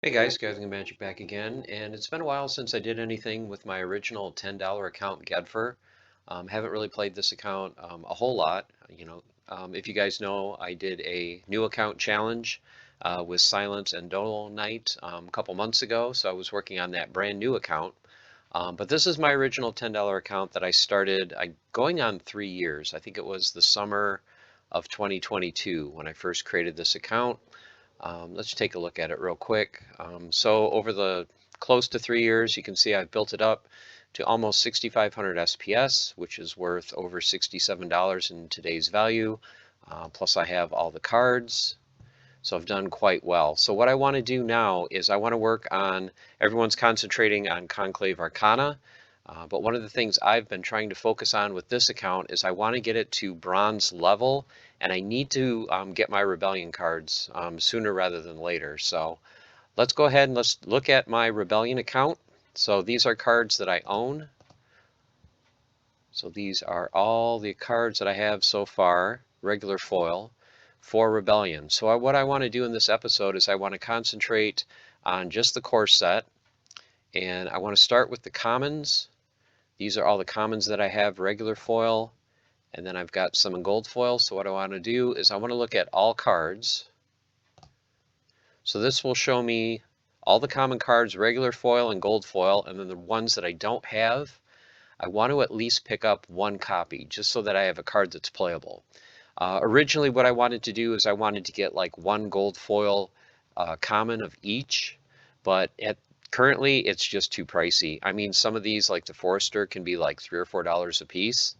Hey guys, Gathering Magic back again, and it's been a while since I did anything with my original $10 account, Gedfer. Haven't really played this account a whole lot. If you guys know, I did a new account challenge with Silence and Dolo Knight a couple months ago, so I was working on that brand new account. But this is my original $10 account that I started going on 3 years. I think it was the summer of 2022 when I first created this account. Let's take a look at it real quick. So over the close to 3 years, you can see I've built it up to almost 6,500 SPS, which is worth over $67 in today's value. Plus I have all the cards. So I've done quite well. So what I want to do now is I want to work on, everyone's concentrating on Conclave Arcana, but one of the things I've been trying to focus on with this account is I want to get it to bronze level, and I need to get my Rebellion cards sooner rather than later. So let's go ahead and let's look at my Rebellion account. So these are cards that I own. So these are all the cards that I have so far, regular foil, for Rebellion. So what I want to do in this episode is I want to concentrate on just the core set, and I want to start with the commons. These are all the commons that I have regular foil, and then I've got some in gold foil. So what I want to do is I want to look at all cards. So this will show me all the common cards, regular foil and gold foil, and then the ones that I don't have, I want to at least pick up one copy just so that I have a card that's playable. Originally what I wanted to do is I wanted to get like one gold foil common of each, but currently it's just too pricey. I mean, some of these like the Forester can be like $3 or $4 a piece,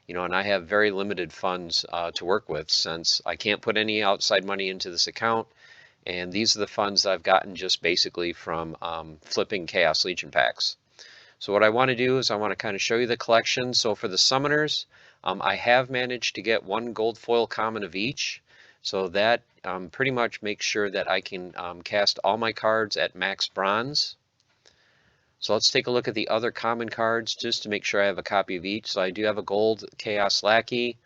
and I have very limited funds to work with since I can't put any outside money into this account. And these are the funds that I've gotten just basically from flipping Chaos Legion packs. So what I want to do is I want to kind of show you the collection. So for the summoners, I have managed to get one gold foil common of each. So that pretty much makes sure that I can cast all my cards at max bronze. So let's take a look at the other common cards just to make sure I have a copy of each. So I do have a gold Chaos Lackey,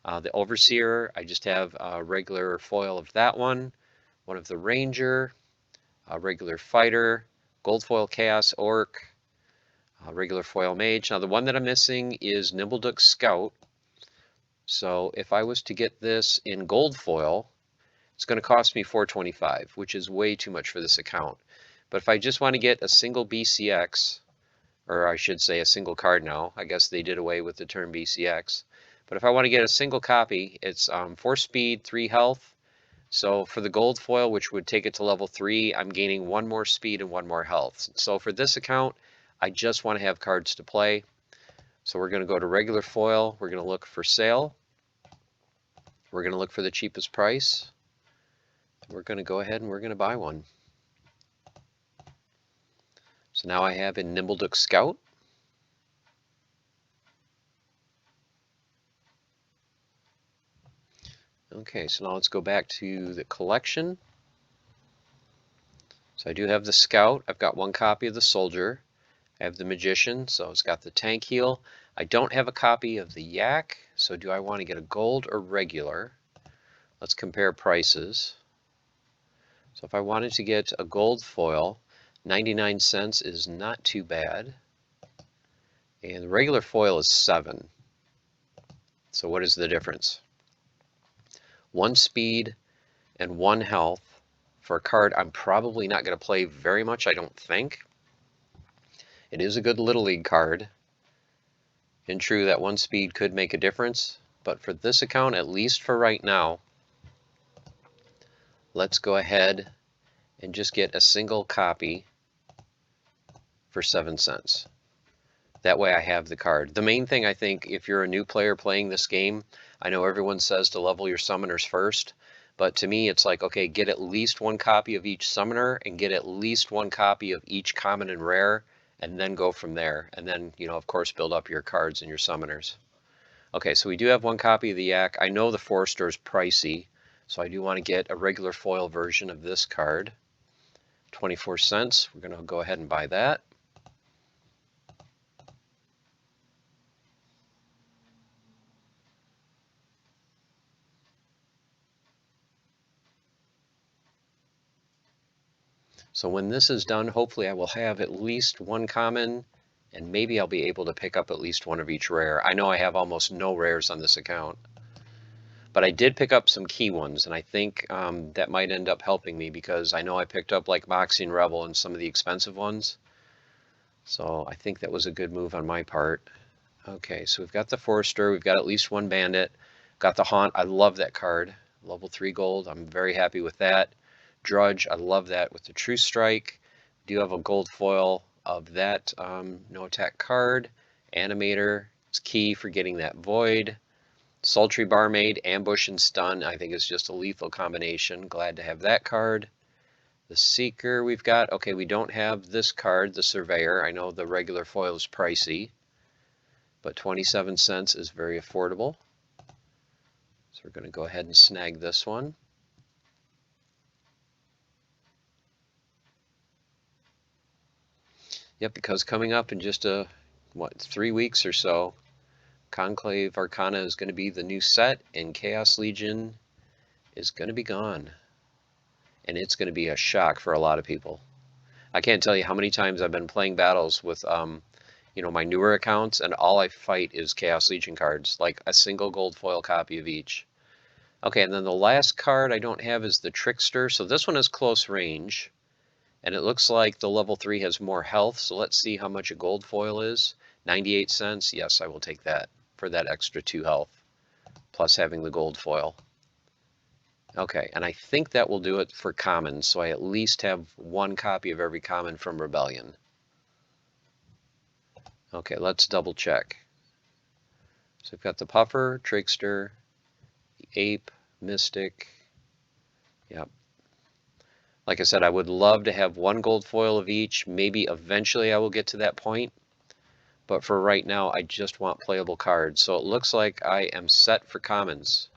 the Overseer. I just have a regular foil of that one of the Ranger, a regular Fighter, gold foil Chaos Orc, regular foil mage. Now the one that I'm missing is Nimbleduck Scout. So if I was to get this in gold foil, it's going to cost me $425, which is way too much for this account. But if I just want to get a single BCX, or I should say a single card now, I guess they did away with the term BCX. But if I want to get a single copy, it's 4 speed, 3 health. So for the gold foil, which would take it to level 3, I'm gaining 1 more speed and 1 more health. So for this account, I just want to have cards to play. So we're going to go to regular foil. We're going to look for sale. We're going to look for the cheapest price. We're going to go ahead and we're going to buy one. So now I have a Nimbleduck Scout. Okay, so now let's go back to the collection. So I do have the Scout. I've got one copy of the Soldier. I have the Magician, so it's got the tank heal. I don't have a copy of the Yak, so do I want to get a gold or regular? Let's compare prices. So if I wanted to get a gold foil, 99 cents is not too bad. And the regular foil is 7. So what is the difference? 1 speed and 1 health for a card I'm probably not going to play very much, I don't think. It is a good Little League card. And true, that 1 speed could make a difference. But for this account, at least for right now, let's go ahead and just get a single copy for 7 cents. That way I have the card. The main thing, I think, if you're a new player playing this game, I know everyone says to level your summoners first, but to me it's like, okay, get at least 1 copy of each summoner and get at least 1 copy of each common and rare, and then go from there. And then, of course, build up your cards and your summoners. Okay, so we do have 1 copy of the Yak. I know the Forester is pricey, so I do want to get a regular foil version of this card. 24 cents. We're going to go ahead and buy that. So when this is done, hopefully I will have at least one common, and maybe I'll be able to pick up at least one of each rare. I know I have almost no rares on this account, but I did pick up some key ones, and I think that might end up helping me because I know I picked up like Moxie and Rebel and some of the expensive ones. So I think that was a good move on my part. Okay, so we've got the Forester, we've got at least one Bandit, got the Haunt. I love that card. Level 3 gold, I'm very happy with that. Drudge, I love that with the True Strike. Do have a gold foil of that no attack card. Animator, it's key for getting that Void. Sultry Barmaid, Ambush and Stun, I think is just a lethal combination. Glad to have that card. The Seeker we've got. Okay, we don't have this card, the Surveyor. I know the regular foil is pricey, but 27 cents is very affordable. So we're going to go ahead and snag this one. Yep, because coming up in just 3 weeks or so, Conclave Arcana is going to be the new set, and Chaos Legion is going to be gone. And it's going to be a shock for a lot of people. I can't tell you how many times I've been playing battles with my newer accounts, and all I fight is Chaos Legion cards, like a single gold foil copy of each. Okay, and then the last card I don't have is the Trickster. So this one is close range, and it looks like the level 3 has more health. So let's see how much a gold foil is. 98 cents. Yes, I will take that for that extra 2 health, plus having the gold foil. Okay, and I think that will do it for commons, so I at least have one copy of every common from Rebellion. Okay, let's double check. So we've got the Puffer, Trickster, Ape, Mystic. Yep. Like I said, I would love to have one gold foil of each. Maybe eventually I will get to that point. But for right now, I just want playable cards. So it looks like I am set for commons.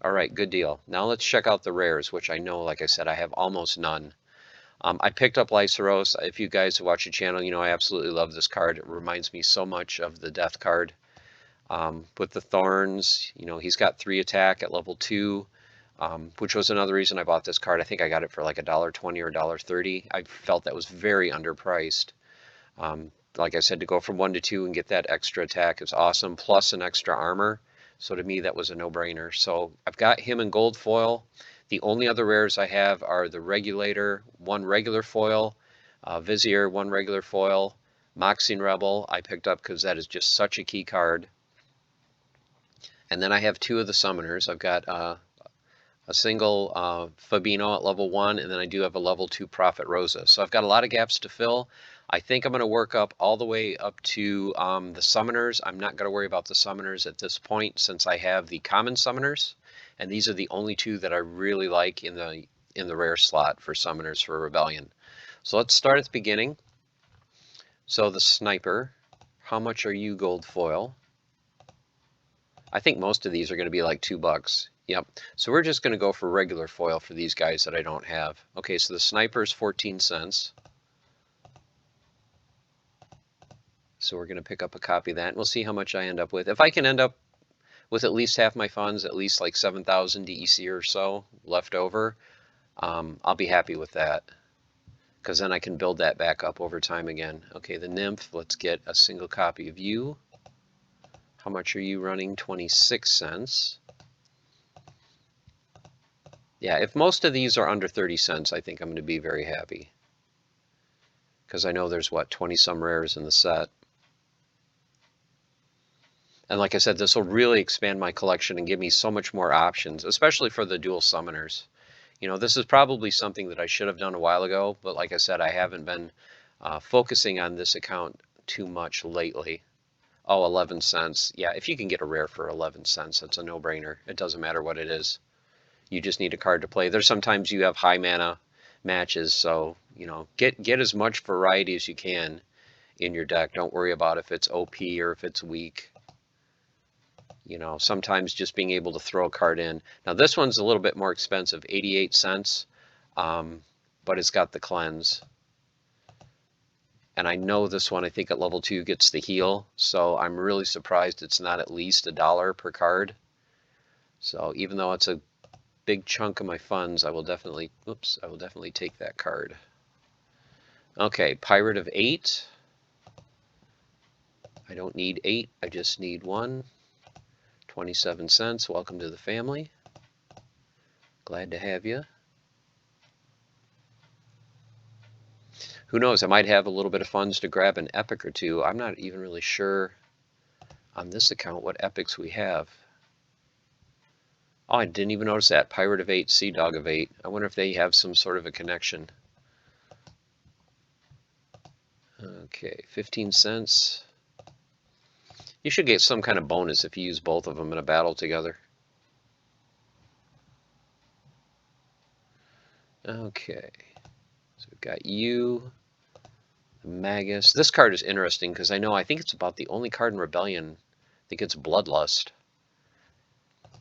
All right, good deal. Now let's check out the rares, which I know, like I said, I have almost none. I picked up Lyceros. If you guys watch the channel, you know I absolutely love this card. It reminds me so much of the Death card. With the Thorns, he's got 3 attack at level 2, which was another reason I bought this card. I think I got it for like $1.20 or $1.30. I felt that was very underpriced. Like I said, to go from 1 to 2 and get that extra attack is awesome, plus an extra armor. So to me, that was a no-brainer. So I've got him in gold foil. The only other rares I have are the Regulator, 1 regular foil, Vizier, 1 regular foil, Moxie Rebel I picked up because that is just such a key card. And then I have 2 of the Summoners. I've got a single Fabino at level 1, and then I do have a level 2 Prophet Rosa. So I've got a lot of gaps to fill. I think I'm going to work up all the way up to the Summoners. I'm not going to worry about the Summoners at this point since I have the common Summoners, and these are the only 2 that I really like in the rare slot for Summoners for Rebellion. So let's start at the beginning. So the Sniper, how much are you gold foil? I think most of these are going to be like $2. Yep. So we're just going to go for regular foil for these guys that I don't have. Okay, so the Sniper is 14 cents. So we're going to pick up a copy of that, and we'll see how much I end up with. If I can end up with at least half my funds, at least like 7,000 DEC or so left over, I'll be happy with that, because then I can build that back up over time again. Okay, the Nymph, let's get a single copy of you. How much are you running? 26 cents. Yeah, if most of these are under 30 cents, I think I'm going to be very happy, because I know there's, 20-some rares in the set. And like I said, this will really expand my collection and give me so much more options, especially for the dual summoners. This is probably something that I should have done a while ago, but like I said, I haven't been focusing on this account too much lately. Oh, 11 cents. Yeah, if you can get a rare for 11 cents, that's a no-brainer. It doesn't matter what it is. You just need a card to play. There's sometimes you have high mana matches, so, get as much variety as you can in your deck. Don't worry about if it's OP or if it's weak. Sometimes just being able to throw a card in. Now this one's a little bit more expensive, 88 cents, but it's got the cleanse. And I know this one, I think at level 2 gets the heal, so I'm really surprised it's not at least $1 per card. So even though it's a big chunk of my funds, I will definitely take that card. Okay, Pirate of 8. I don't need 8, I just need 1. 27 cents. Welcome to the family. Glad to have you. Who knows, I might have a little bit of funds to grab an epic or two. I'm not even really sure on this account what epics we have. Oh, I didn't even notice that. Pirate of 8, Sea Dog of 8. I wonder if they have some sort of a connection. Okay, 15 cents. You should get some kind of bonus if you use both of them in a battle together. Okay, so we've got you, the Magus. This card is interesting because I think it's about the only card in Rebellion. I think it's Bloodlust.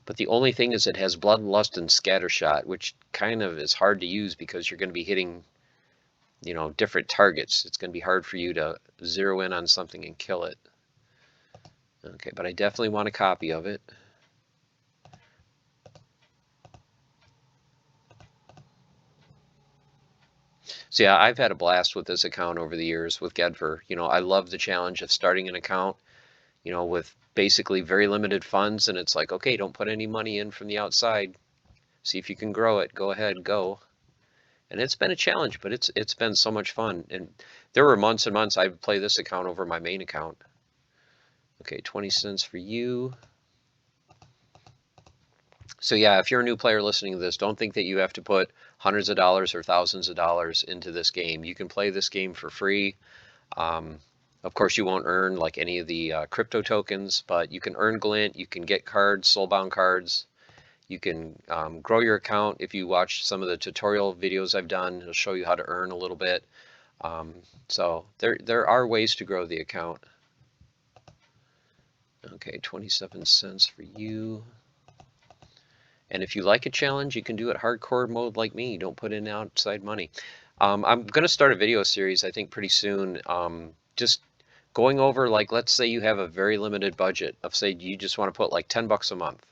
But the only thing is it has Bloodlust and Scattershot, which kind of is hard to use because you're going to be hitting, you know, different targets. It's going to be hard for you to zero in on something and kill it. Okay, but I definitely want a copy of it. So yeah, I've had a blast with this account over the years with Gedfer. You know, I love the challenge of starting an account, you know, with basically very limited funds, and it's like, okay, don't put any money in from the outside. See if you can grow it. Go ahead, go. And it's been a challenge, but it's been so much fun. And there were months and months I would play this account over my main account. Okay, 20 cents for you. So yeah, if you're a new player listening to this, don't think that you have to put hundreds of dollars or thousands of dollars into this game. You can play this game for free. Of course, you won't earn like any of the crypto tokens, but you can earn glint, you can get cards, soulbound cards. You can grow your account. If you watch some of the tutorial videos I've done, it'll show you how to earn a little bit. So there are ways to grow the account. Okay, 27 cents for you. And if you like a challenge, you can do it hardcore mode like me. Don't put in outside money. I'm going to start a video series, I think, pretty soon. Just going over, like, let's say you have a very limited budget of, say, you just want to put like 10 bucks a month.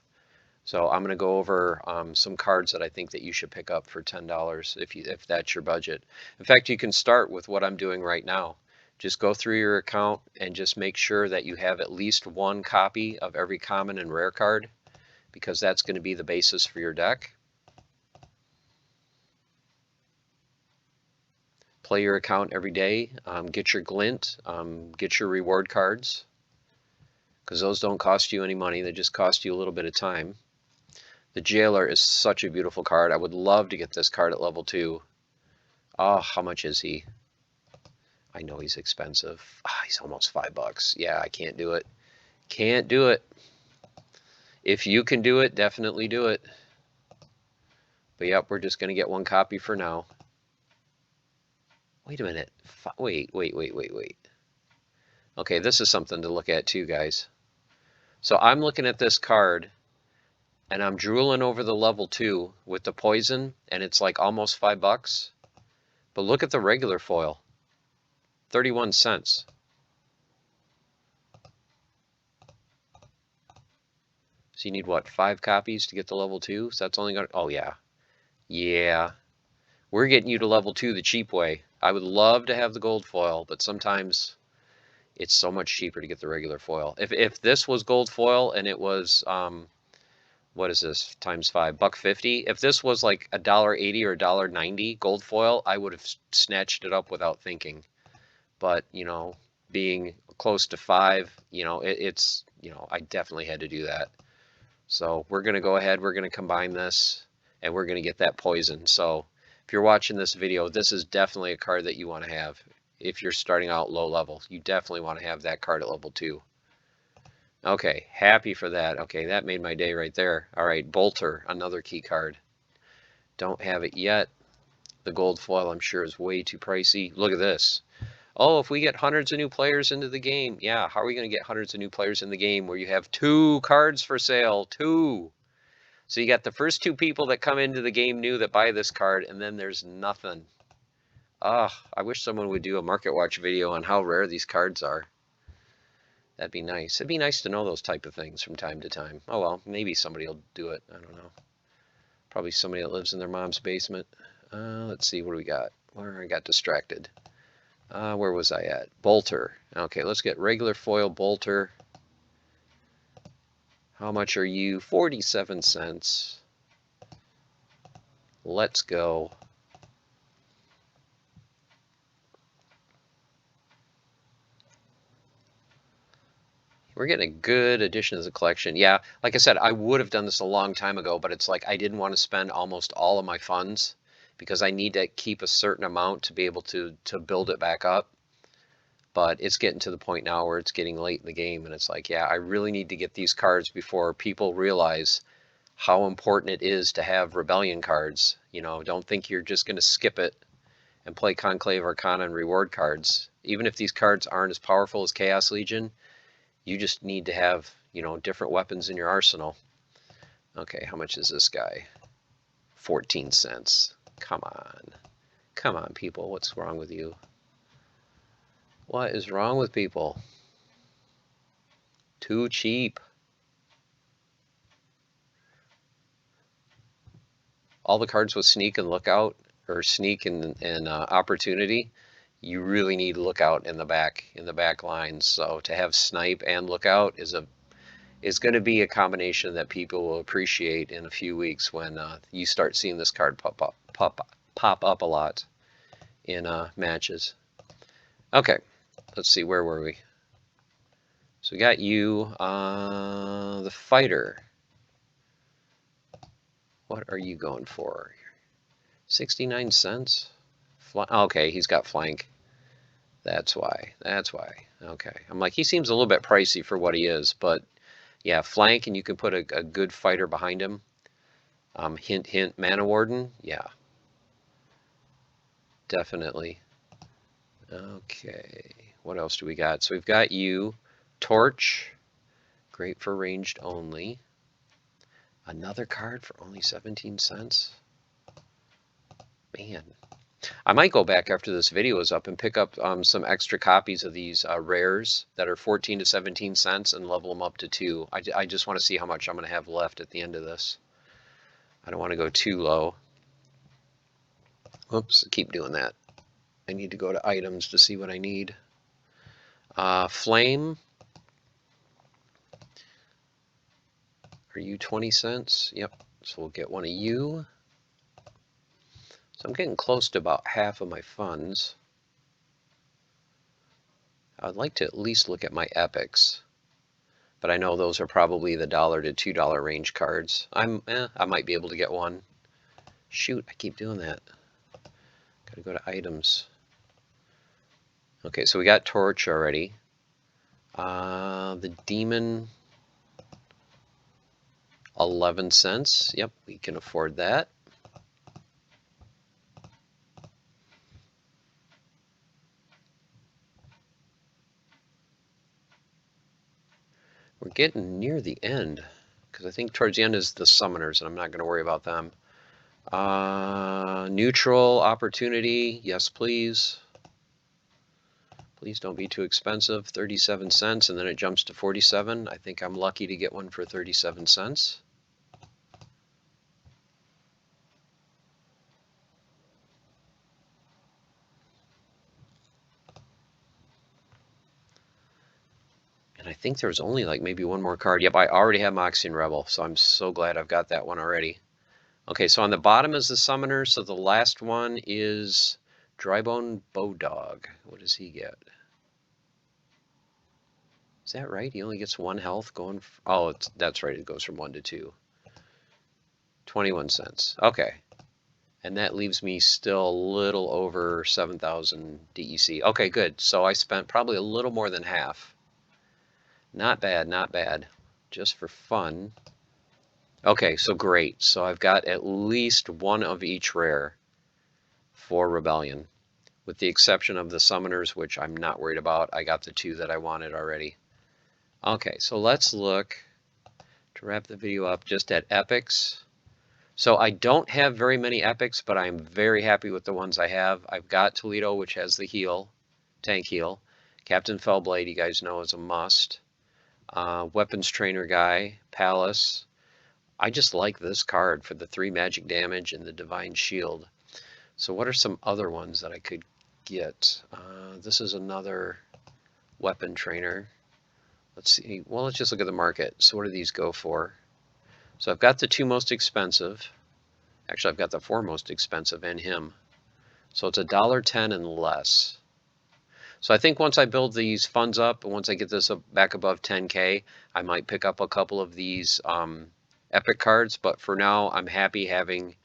So I'm going to go over some cards that I think that you should pick up for $10 if that's your budget. In fact, you can start with what I'm doing right now. Just go through your account and just make sure that you have at least one copy of every common and rare card, because that's going to be the basis for your deck. Play your account every day. Get your glint. Get your reward cards, because those don't cost you any money. They just cost you a little bit of time. The Jailer is such a beautiful card. I would love to get this card at level 2. Oh, how much is he? I know he's expensive. He's almost $5. Yeah, I can't do it. Can't do it. If you can do it, definitely do it. But yep, we're just going to get one copy for now. Wait a minute. Wait. Okay, this is something to look at too, guys. So I'm looking at this card, and I'm drooling over the level 2 with the poison, and it's like almost $5. But look at the regular foil. 31 cents. So you need what, 5 copies to get to level 2? So that's only going to, oh yeah. Yeah. We're getting you to level 2 the cheap way. I would love to have the gold foil, but sometimes it's so much cheaper to get the regular foil. If this was gold foil and it was what is this times 5, $1.50? If this was like $1.80 or $1.90 gold foil, I would have snatched it up without thinking. But, you know, being close to 5, you know, it's, you know, I definitely had to do that. So we're going to go ahead, we're going to combine this, and we're going to get that poison. So if you're watching this video, this is definitely a card that you want to have. If you're starting out low level, you definitely want to have that card at level 2. Okay, happy for that. Okay, that made my day right there. All right, Bolter, another key card. Don't have it yet. The gold foil, I'm sure, is way too pricey. Look at this. Oh, if we get hundreds of new players into the game. Yeah, how are we going to get hundreds of new players in the game where you have 2 cards for sale? 2. So you got the first 2 people that come into the game new that buy this card, and then there's nothing. I wish someone would do a Market Watch video on how rare these cards are. That'd be nice. It'd be nice to know those type of things from time to time. Oh well, maybe somebody will do it. I don't know. Probably somebody that lives in their mom's basement. Let's see, what do we got? Where I got distracted. Where was I at? Bolter. Okay, let's get regular foil Bolter. How much are you? 47 cents. Let's go. We're getting a good addition to the collection. Yeah, like I said, I would have done this a long time ago, but it's like I didn't want to spend almost all of my funds because I need to keep a certain amount to be able to build it back up. But it's getting to the point now where it's getting late in the game, and it's like, yeah, I really need to get these cards before people realize how important it is to have Rebellion cards. You know, don't think you're just going to skip it and play Conclave Arcana and reward cards. Even if these cards aren't as powerful as Chaos Legion, you just need to have, you know, different weapons in your arsenal. Okay, how much is this guy? 14 cents. Come on. Come on, people. What's wrong with you? What is wrong with people? Too cheap. All the cards with sneak and lookout, or sneak and opportunity, you really need lookout in the back lines. So to have snipe and lookout is going to be a combination that people will appreciate in a few weeks when you start seeing this card pop up a lot in matches. Okay, let's see, where were we? So we got you, the fighter. What are you going for? 69 cents? Okay, he's got flank. That's why. That's why. Okay. I'm like, he seems a little bit pricey for what he is, but yeah, flank, and you can put a good fighter behind him. Hint, hint, Mana Warden. Yeah. Definitely. Okay. What else do we got? So we've got you. Torch. Great for ranged only. Another card for only 17 cents. Man. I might go back after this video is up and pick up some extra copies of these rares that are 14 to 17 cents and level them up to 2. I just want to see how much I'm going to have left at the end of this. I don't want to go too low. Oops, I keep doing that. I need to go to items to see what I need. Flame. Are you 20 cents? Yep. So we'll get one of you. So I'm getting close to about half of my funds. I'd like to at least look at my epics, but I know those are probably the $1 to $2 range cards. I might be able to get one. Shoot, I keep doing that. Gotta go to items. Okay, so we got Torch already. The Demon, 11 cents. Yep, we can afford that. We're getting near the end, because I think towards the end is the Summoners, and I'm not going to worry about them. Neutral opportunity, yes please. Please don't be too expensive. 37 cents, and then it jumps to 47. I think I'm lucky to get one for 37 cents. And I think there was only like maybe one more card. Yep, I already have Moxian Rebel, so I'm so glad I've got that one already. Okay, so on the bottom is the Summoner, so the last one is Drybone Bowdog. What does he get? Is that right? He only gets 1 health going... Oh, that's right, it goes from 1 to 2. 21 cents. Okay. And that leaves me still a little over 7,000 DEC. Okay, good. So I spent probably a little more than half. Not bad, not bad. Just for fun. Okay, so great. So I've got at least one of each rare for Rebellion, with the exception of the Summoners, which I'm not worried about. I got the 2 that I wanted already. Okay, so let's look, to wrap the video up, just at epics. So I don't have very many epics, but I'm very happy with the ones I have. I've got Toledo, which has the heal, tank heal. Captain Fellblade, you guys know, is a must. Weapons Trainer guy, Palace. I just like this card for the 3 magic damage and the Divine Shield. So what are some other ones that I could get? This is another weapon trainer. Let's see. Well, let's just look at the market. So what do these go for? So I've got the two most expensive. Actually, I've got the four most expensive and him. So it's $1.10 and less. So I think once I build these funds up, and once I get this back above 10K, I might pick up a couple of these epic cards. But for now, I'm happy having,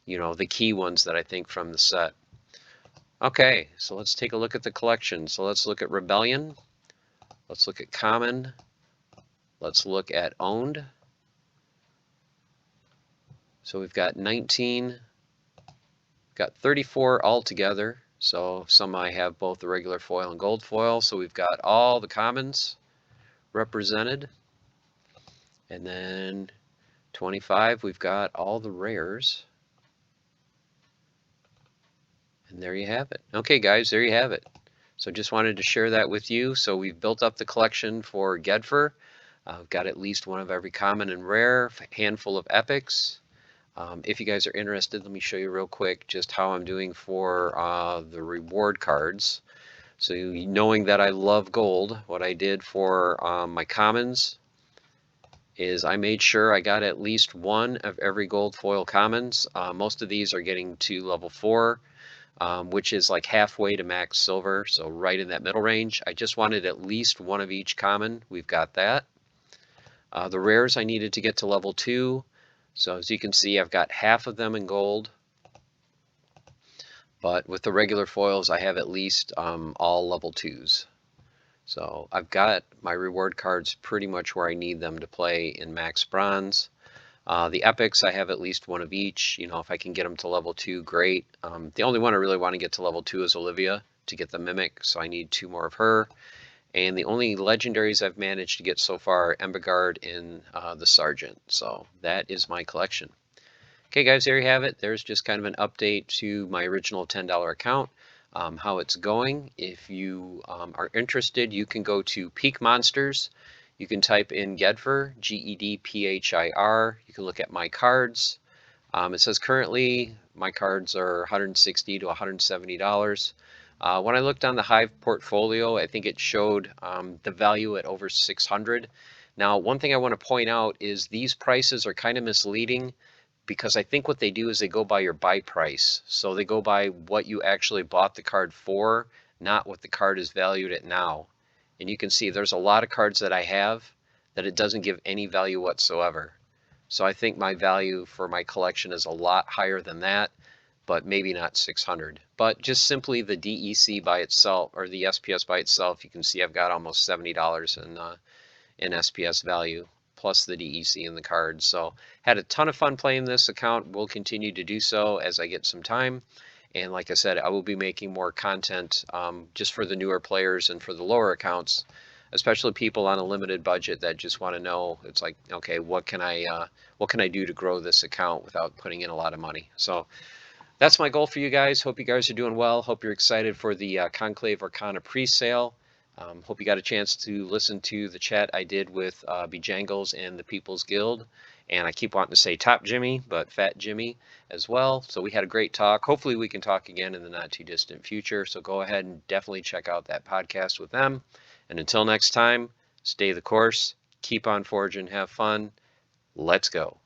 the key ones that I think from the set. Okay, so let's take a look at the collection. So let's look at Rebellion. Let's look at Common. Let's look at Owned. So we've got 19, got 34 altogether. So some I have both the regular foil and gold foil. So we've got all the commons represented. And then 25, we've got all the rares. And there you have it. Okay, guys, there you have it. So just wanted to share that with you. So we've built up the collection for Gedfer. I've got at least one of every common and rare, a handful of epics. If you guys are interested, let me show you real quick just how I'm doing for the reward cards. So knowing that I love gold, what I did for my commons is I made sure I got at least one of every gold foil commons. Most of these are getting to level 4, which is like halfway to max silver, so right in that middle range. I just wanted at least one of each common. We've got that. The rares I needed to get to level 2. So as you can see, I've got half of them in gold, but with the regular foils, I have at least all level 2s. So I've got my reward cards pretty much where I need them to play in max bronze. The epics, I have at least one of each. If I can get them to level 2, great. The only one I really want to get to level 2 is Olivia to get the Mimic, so I need 2 more of her. And the only legendaries I've managed to get so far are Emberguard and the Sergeant. So that is my collection. Okay, guys, there you have it. There's just kind of an update to my original $10 account, how it's going. If you are interested, you can go to Peak Monsters. You can type in Gedphir, Gedphir. You can look at my cards. It says currently my cards are $160 to $170. When I looked on the Hive portfolio, I think it showed the value at over 600. Now, one thing I want to point out is these prices are kind of misleading because I think what they do is they go by your buy price. So they go by what you actually bought the card for, not what the card is valued at now. And you can see there's a lot of cards that I have that it doesn't give any value whatsoever. So I think my value for my collection is a lot higher than that, but maybe not 600. But just simply the DEC by itself, or the SPS by itself, you can see I've got almost $70 in SPS value, plus the DEC and the cards. So had a ton of fun playing this account. Will continue to do so as I get some time. And like I said, I will be making more content just for the newer players and for the lower accounts, especially people on a limited budget that just want to know, it's like, okay, what can I do to grow this account without putting in a lot of money? So that's my goal for you guys. Hope you guys are doing well. Hope you're excited for the Conclave Arcana pre-sale. Hope you got a chance to listen to the chat I did with Bejangles and the People's Guild. And I keep wanting to say Top Jimmy, but Fat Jimmy as well. So we had a great talk. Hopefully we can talk again in the not too distant future. So go ahead and definitely check out that podcast with them. And until next time, stay the course, keep on forging, have fun. Let's go.